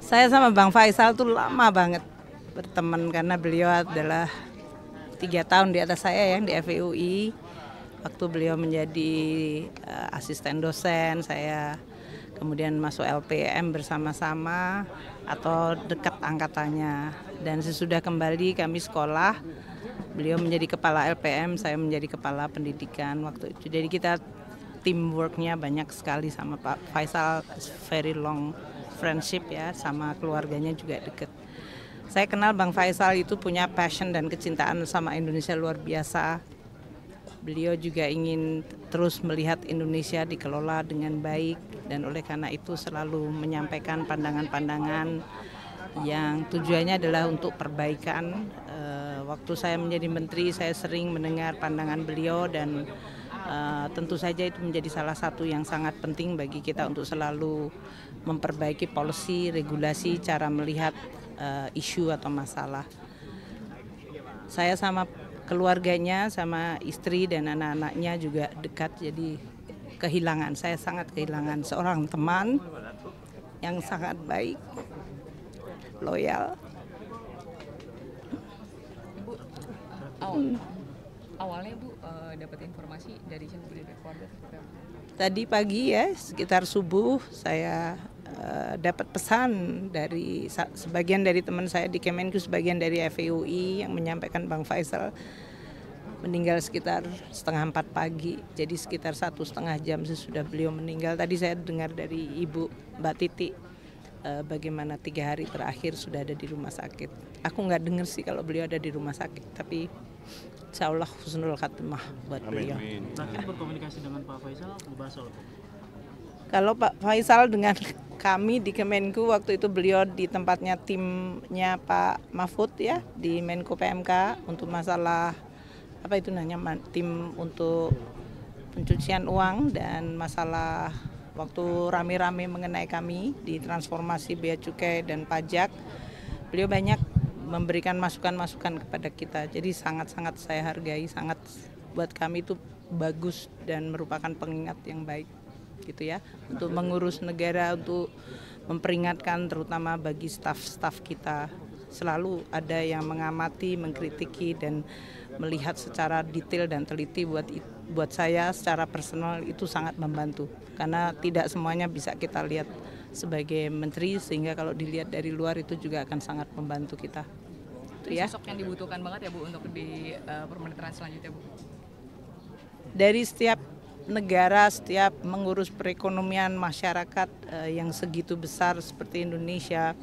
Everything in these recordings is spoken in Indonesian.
Saya sama Bang Faisal tuh lama banget berteman karena beliau adalah 3 tahun di atas saya yang di FEUI. Waktu beliau menjadi asisten dosen, saya kemudian masuk LPM bersama-sama atau dekat angkatannya. Dan sesudah kembali kami sekolah, beliau menjadi kepala LPM, saya menjadi kepala pendidikan waktu itu. Jadi kita teamworknya banyak sekali sama Pak Faisal, very long friendship ya, sama keluarganya juga deket. Saya kenal Bang Faisal itu punya passion dan kecintaan sama Indonesia luar biasa. Beliau juga ingin terus melihat Indonesia dikelola dengan baik dan oleh karena itu selalu menyampaikan pandangan-pandangan yang tujuannya adalah untuk perbaikan. Waktu saya menjadi menteri saya sering mendengar pandangan beliau dan tentu saja itu menjadi salah satu yang sangat penting bagi kita untuk selalu memperbaiki policy, regulasi, cara melihat isu atau masalah. Saya sama keluarganya, sama istri dan anak-anaknya juga dekat, jadi saya sangat kehilangan seorang teman yang sangat baik, loyal. Ibu, awalnya Bu dapat informasi dari siapa, dari keluarga? Tadi pagi ya, sekitar subuh saya dapat pesan dari sebagian dari teman saya di Kemenku, sebagian dari FEUI yang menyampaikan Bang Faisal meninggal sekitar 3:30 pagi. Jadi sekitar 1,5 jam sesudah beliau meninggal. Tadi saya dengar dari Ibu Mbak Titi bagaimana 3 hari terakhir sudah ada di rumah sakit. Aku nggak dengar sih kalau beliau ada di rumah sakit, tapi insya Allah husnul khatimah buat beliau. Terakhir berkomunikasi dengan Pak Faisal, membahas soal apa? Kalau Pak Faisal dengan kami di Kemenku waktu itu beliau di tempatnya timnya Pak Mahfud ya di Menko PMK untuk masalah apa itu namanya tim untuk pencucian uang dan masalah waktu rame-rame mengenai kami di transformasi bea cukai dan pajak. Beliau banyak memberikan masukan-masukan kepada kita. Jadi sangat-sangat saya hargai, sangat buat kami itu bagus dan merupakan pengingat yang baik gitu ya. Untuk mengurus negara, untuk memperingatkan terutama bagi staf-staf kita. Selalu ada yang mengamati, mengkritiki dan melihat secara detail dan teliti buat saya secara personal itu sangat membantu. Karena tidak semuanya bisa kita lihat sebagai menteri sehingga kalau dilihat dari luar itu juga akan sangat membantu kita. Itu ya. Sosok yang dibutuhkan banget ya Bu untuk di pemerintahan selanjutnya Bu. Dari setiap negara, setiap mengurus perekonomian masyarakat yang segitu besar seperti Indonesia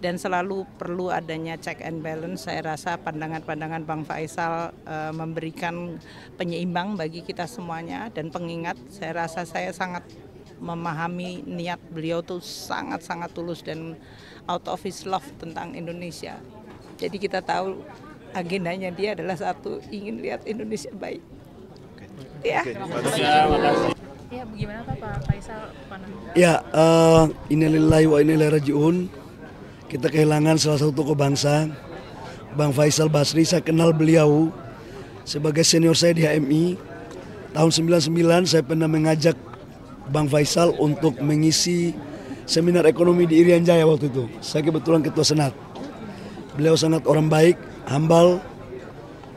dan selalu perlu adanya check and balance. Saya rasa pandangan-pandangan Bang Faisal memberikan penyeimbang bagi kita semuanya dan pengingat. Saya rasa saya sangat memahami niat beliau tuh sangat-sangat tulus dan out of his love tentang Indonesia. Jadi kita tahu agendanya dia adalah satu, ingin lihat Indonesia baik. Ya. Ya, bagaimana Pak Faisal pandangan? Ya, innalillahi wa inna ilaihi raji'un. Kita kehilangan salah satu tokoh bangsa, Bang Faisal Basri. Saya kenal beliau sebagai senior saya di HMI. Tahun 99 saya pernah mengajak Bang Faisal untuk mengisi seminar ekonomi di Irian Jaya waktu itu. Saya kebetulan ketua senat. Beliau sangat orang baik, humble,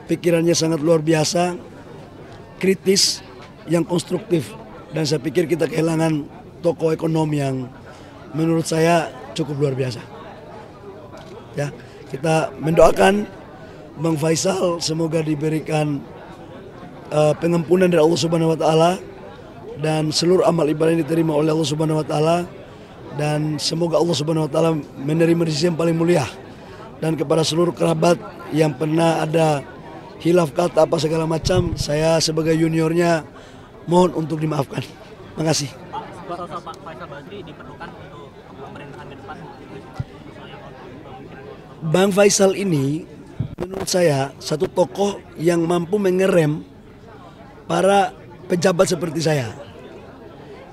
pikirannya sangat luar biasa, kritis, yang konstruktif. Dan saya pikir kita kehilangan tokoh ekonomi yang menurut saya cukup luar biasa. Ya, kita mendoakan Bang Faisal semoga diberikan pengampunan dari Allah Subhanahu wa taala dan seluruh amal ibadah yang diterima oleh Allah Subhanahu wa taala, dan semoga Allah Subhanahu wa taala menerima di sisi yang paling mulia. Dan kepada seluruh kerabat yang pernah ada hilaf kata apa segala macam, saya sebagai juniornya mohon untuk dimaafkan. Terima kasih. Pak Faisal Basri diperlukan untuk pemerintahan ke depan. Bang Faisal ini menurut saya satu tokoh yang mampu mengerem para pejabat seperti saya.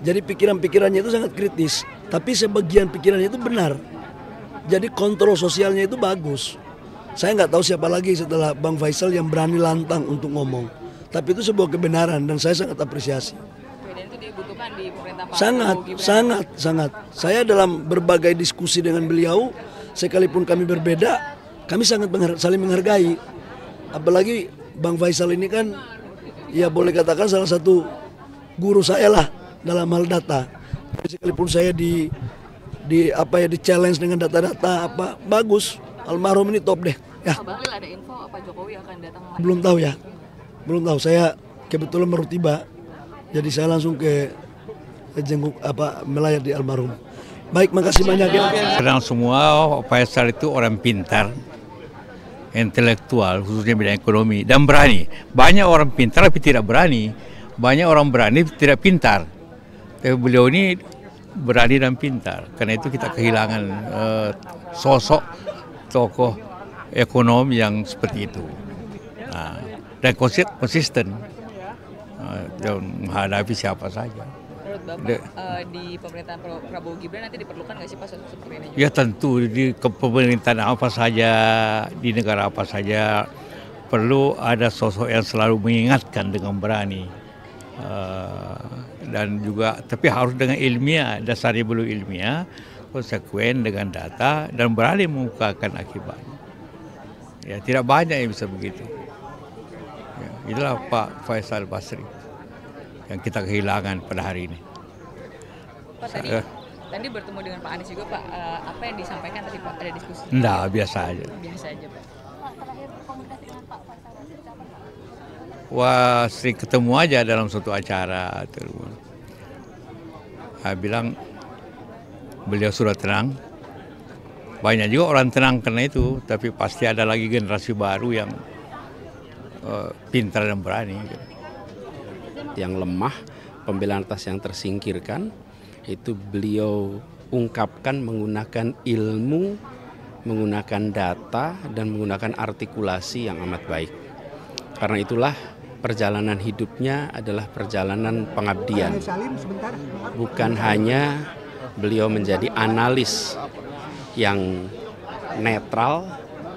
Jadi pikiran-pikirannya itu sangat kritis, tapi sebagian pikirannya itu benar. Jadi kontrol sosialnya itu bagus. Saya nggak tahu siapa lagi setelah Bang Faisal yang berani lantang untuk ngomong. Tapi itu sebuah kebenaran dan saya sangat apresiasi. Dan itu dibutuhkan Pak di pemerintah Pak Sangat, Prabowo Gibran? sangat. Saya dalam berbagai diskusi dengan beliau, sekalipun kami berbeda, kami sangat saling menghargai. Apalagi Bang Faisal ini kan, ya boleh katakan salah satu guru saya lah dalam hal data. Sekalipun saya di challenge dengan data-data bagus, almarhum ini top deh. Ya. Pak Bahlil ada info Pak Jokowi akan datang? Belum tahu ya, belum tahu. Saya kebetulan baru tiba, jadi saya langsung ke jenguk melayat di almarhum. Baik, makasih banyak ya. Kenal semua, Faisal itu orang pintar, intelektual, khususnya bidang ekonomi, dan berani. Banyak orang pintar tapi tidak berani, banyak orang berani tidak pintar. Tapi beliau ini berani dan pintar, karena itu kita kehilangan sosok tokoh ekonomi yang seperti itu. Nah, dan konsisten menghadapi siapa saja. Menurut Bapak di pemerintahan Prabowo Gibran nanti diperlukan nggak sih Pak sosok seperti ini? Ya tentu di pemerintahan apa saja, di negara apa saja perlu ada sosok yang selalu mengingatkan dengan berani. Dan juga tapi harus dengan ilmiah, dasarnya belum ilmiah, konsekuen dengan data dan berani mengungkapkan akibatnya. Ya tidak banyak yang bisa begitu. Ya, itulah Pak Faisal Basri yang kita kehilangan pada hari ini. Pak tadi bertemu dengan Pak Anies juga Pak, apa yang disampaikan tadi Pak, ada diskusi? Enggak, biasa aja. Biasa aja Pak. Wah, sering ketemu aja dalam suatu acara. Saya bilang beliau sudah tenang. Banyak juga orang tenang karena itu, tapi pasti ada lagi generasi baru yang pintar dan berani. Yang lemah, pembelaan atas yang tersingkirkan, itu beliau ungkapkan menggunakan ilmu, menggunakan data, dan menggunakan artikulasi yang amat baik. Karena itulah perjalanan hidupnya adalah perjalanan pengabdian. Bukan hanya beliau menjadi analis yang netral,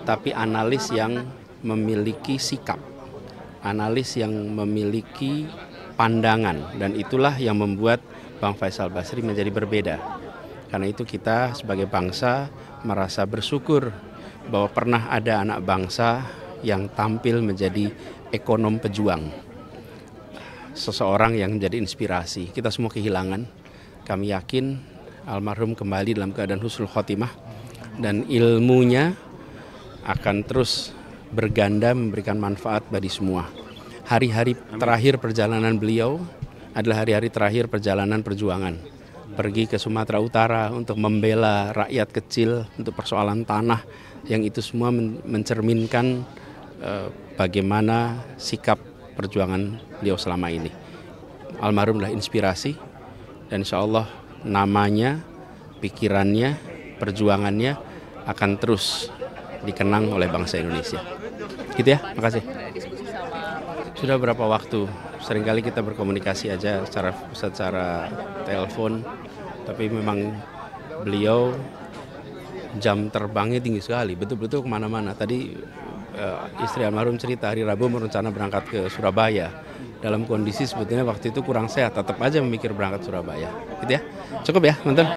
tapi analis yang memiliki sikap, analis yang memiliki pandangan, dan itulah yang membuat Bang Faisal Basri menjadi berbeda. Karena itu kita sebagai bangsa merasa bersyukur bahwa pernah ada anak bangsa yang tampil menjadi ekonom pejuang, seseorang yang menjadi inspirasi. Kita semua kehilangan. Kami yakin almarhum kembali dalam keadaan husnul khotimah dan ilmunya akan terus berganda memberikan manfaat bagi semua. Hari-hari terakhir perjalanan beliau adalah hari-hari terakhir perjalanan perjuangan. Pergi ke Sumatera Utara untuk membela rakyat kecil untuk persoalan tanah, yang itu semua mencerminkan bagaimana sikap perjuangan beliau selama ini. Almarhum adalah inspirasi, dan insya Allah namanya, pikirannya, perjuangannya akan terus dikenang oleh bangsa Indonesia. Gitu ya, makasih. Sudah berapa waktu, seringkali kita berkomunikasi aja secara telepon, tapi memang beliau jam terbangnya tinggi sekali, betul-betul kemana-mana. Tadi istri almarhum cerita hari Rabu merencana berangkat ke Surabaya. Dalam kondisi sebetulnya waktu itu kurang sehat, tetap aja memikir berangkat Surabaya. Gitu ya, cukup ya, mantul.